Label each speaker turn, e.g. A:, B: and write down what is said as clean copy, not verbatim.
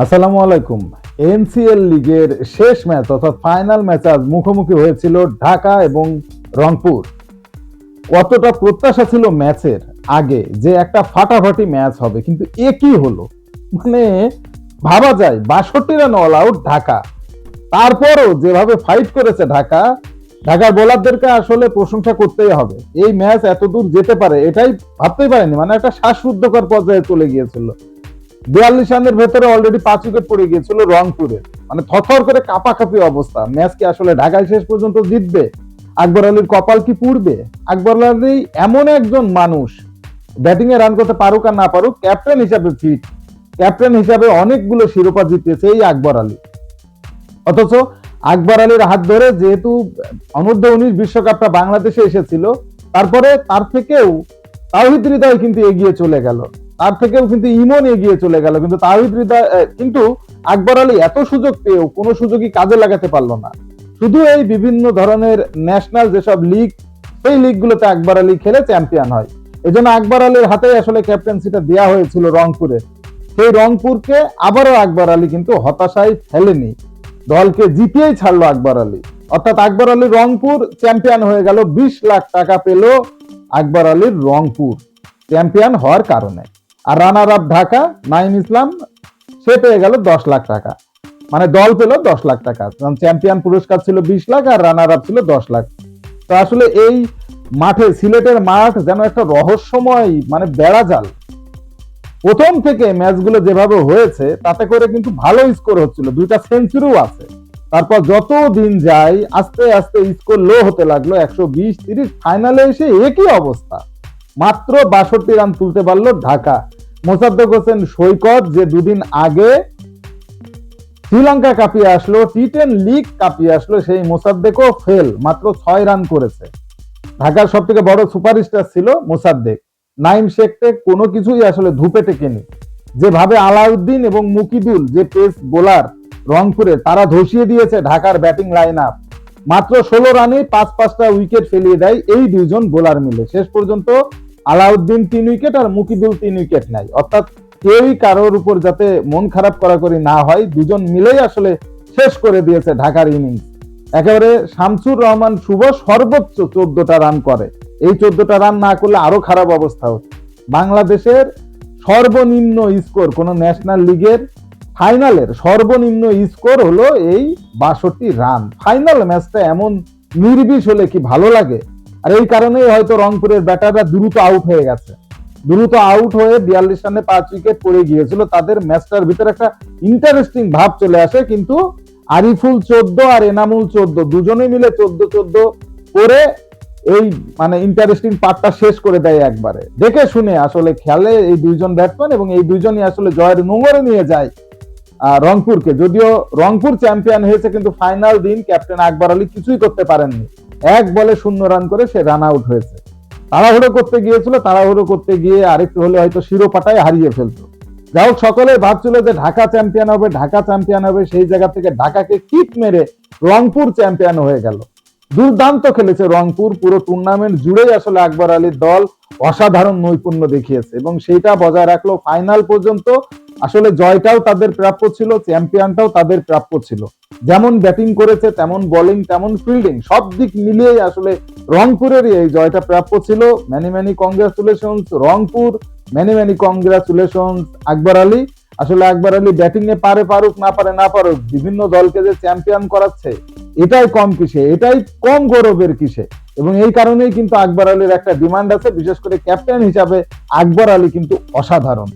A: আসসালামু আলাইকুম। এনসিএল লিগের শেষ ম্যাচ অর্থাৎ ফাইনাল ম্যাচ আজ মুখোমুখি হয়েছিল ঢাকা এবং রংপুর। কতটা প্রত্যাশা ছিল ম্যাচের আগে যে একটা ফাটাফাটি ম্যাচ হবে, কিন্তু একই হলো। মানে ভাবা যায় 62 রান অল আউট ঢাকা, তারপরও যেভাবে ফাইট করেছে ঢাকার বোলারদেরকে আসলে প্রশংসা করতেই হবে। এই ম্যাচ এত দূর যেতে পারে এটাই ভাবতেই পারেনি, মানে একটা শ্বাসরুদ্ধকর পর্যায়ে চলে গিয়েছিল। 42 রানের ভেতরে অলরেডি 5 উইকেট পড়ে গিয়েছিল রংপুরের, মানে থরথর করে কাঁপাকাঁপি অবস্থা। ম্যাচ কি আসলে ঢাকায় শেষ পর্যন্ত জিতবে? আকবর আলীর কপাল কি পুড়বে? আকবর আলী এমন একজন মানুষ, ব্যাটিং এ রান করতে পারুক আর না পারুক, ক্যাপ্টেন হিসাবে ফিট, ক্যাপ্টেন হিসাবে অনেকগুলো শিরোপা জিতেছে এই আকবর আলী। অথচ আকবর আলীর হাত ধরে যেহেতু অনূর্ধ্ব 19 বিশ্বকাপটা বাংলাদেশে এসেছিল, তারপরে তার থেকেও তাওহিদ হৃদয় কিন্তু এগিয়ে চলে গেল, তার থেকেও কিন্তু ইমন এগিয়ে চলে গেল, কিন্তু তাওহিদ হৃদয় কিন্তু আকবর আলী এত সুযোগ পেয়েও কোনো সুযোগই কাজে লাগাতে পারলো না। শুধু এই বিভিন্ন ধরনের ন্যাশনাল যেসব লিগ, সেই লিগগুলোতে আকবর আলী খেলে চ্যাম্পিয়ন হয়। এজন্য আকবর আলীর হাতে আসলে ক্যাপ্টেন্সিটা দেওয়া হয়েছিল রংপুরে। সেই রংপুরকে আবারও আকবর আলী কিন্তু হতাশায় ফেলেনি, দলকে জিতিয়েই ছাড়লো আকবর আলী। অর্থাৎ আকবর আলী রংপুর চ্যাম্পিয়ন হয়ে গেল। 20 লাখ টাকা পেল আকবর আলীর রংপুর চ্যাম্পিয়ন হওয়ার কারণে। আর রানার আপ ঢাকা নাইম ইসলাম, সে পেয়ে গেল 10 লাখ টাকা, মানে দল পেল 10 লাখ টাকা। চ্যাম্পিয়ন পুরস্কার ছিল 20 লাখ আর রানার আপ ছিল 10 লাখ। তো আসলে এই মাঠে, সিলেটের মাঠ যেন একটা রহস্যময়, মানে বেড়াজাল। প্রথম থেকে ম্যাচগুলো যেভাবে হয়েছে তাতে করে কিন্তু ভালো স্কোর হচ্ছিল, 2টা সেঞ্চুরিও আছে। তারপর যত দিন যায় আস্তে আস্তে স্কোর লো হতে লাগলো, 120-30। ফাইনালে এসে একই অবস্থা, মাত্র 62 রান তুলতে পারলো ঢাকা। মোসাদ্দেক হোসেন সৈকত, যে দুদিন আগে শ্রীলঙ্কা কাঁপিয়ে আসলো, টি10 লিগ কাঁপিয়ে আসলো, সেই মোসাদ্দেকও ফেল, মাত্র 6 রান করেছে। ঢাকার সব থেকে বড় সুপারস্টার ছিল মোসাদ্দেক। নাইম শেখকে কোনো কিছুই আসলে ধুপে টেকেনি। যেভাবে আলাউদ্দিন এবং মুকিদুল, যে পেস বোলার রংপুরে, তারা ধসিয়ে দিয়েছে ঢাকার ব্যাটিং লাইন আপ। মাত্র 16 রানে 5-5টা উইকেট ফেলিয়ে দেয় এই দুইজন বোলার মিলে। শেষ পর্যন্ত আলাউদ্দিন 3 উইকেট আর মুকিদুল 3 উইকেট নেয়। অর্থাৎ কেউই কারোর উপর যাতে মন খারাপ করি না হয়, দুজন মিলেই আসলে শেষ করে দিয়েছে ঢাকার ইনিংস। একেবারে শামসুর রহমান শুভ সর্বোচ্চ 14টা রান করে। এই 14টা রান না করলে আরো খারাপ অবস্থা হতো। বাংলাদেশের সর্বনিম্ন স্কোর কোন ন্যাশনাল লিগের ফাইনালের সর্বনিম্ন স্কোর হলো এই 62 রান। ফাইনাল ম্যাচটা এমন নির্বিষ হলে কি ভালো লাগে? আর এই কারণেই হয়তো রংপুরের ব্যাটাররা দ্রুত আউট হয়ে গেছে। দ্রুত আউট হয়ে 42 রানে 5 উইকেট পড়ে গিয়েছিল। তাদের ম্যাচটার ভিতরে একটা ইন্টারেস্টিং ভাব চলে আসে, কিন্তু আরিফুল 14 আর এনামুল 14, দুজনে মিলে 14-14 করে এই মানে ইন্টারেস্টিং পার্টটা শেষ করে দেয় একবারে। দেখে শুনে আসলে খেলে এই দুইজন ব্যাটসম্যান, এবং এই দুইজনই আসলে জয়ের নোঙরে নিয়ে যায় রংপুরকে। যদিও রংপুর চ্যাম্পিয়ন হয়েছে, কিন্তু ফাইনাল দিন ক্যাপ্টেন আকবর আলী কিছুই করতে পারেননি। 1 বলে 0 রান করে সে রান আউট হয়েছে। তাড়াহুড়ো করতে গিয়েছিল, তাড়াহুড়ো করতে গিয়ে আরেকটু হলে হয়তো শিরোপাটাই হারিয়ে ফেলতো। যাই হোক, সকলে ভাবছিল যে ঢাকা চ্যাম্পিয়ন হবে, ঢাকা চ্যাম্পিয়ন হবে। সেই জায়গা থেকে ঢাকাকে কিক মেরে রংপুর চ্যাম্পিয়ন হয়ে গেল। দুর্দান্ত খেলেছে রংপুর, পুরো টুর্নামেন্ট জুড়েই আসলে আকবর আলীর দল অসাধারণ নৈপুণ্য দেখিয়েছে, এবং সেইটা বজায় রাখলো ফাইনাল পর্যন্ত। আসলে জয়টাও তাদের প্রাপ্য ছিল, চ্যাম্পিয়নটাও তাদের প্রাপ্য ছিল। যেমন ব্যাটিং করেছে, তেমন বোলিং, তেমন ফিল্ডিং, সব দিক মিলিয়ে আসলে রংপুরেরই এই জয়টা প্রাপ্য ছিল। Many congratulations Rangpur, many congratulations Akbar Ali. আসলে আকবর আলী ব্যাটিং এ পারুক না পারুক, বিভিন্ন দলকে যে চ্যাম্পিয়ন করাচ্ছে, এটাই কম কিসে, এটাই কম গৌরবের কিসে। এবং এই কারণেই কিন্তু আকবর আলীর একটা ডিমান্ড আছে, বিশেষ করে ক্যাপ্টেন হিসাবে আকবর আলী কিন্তু অসাধারণ।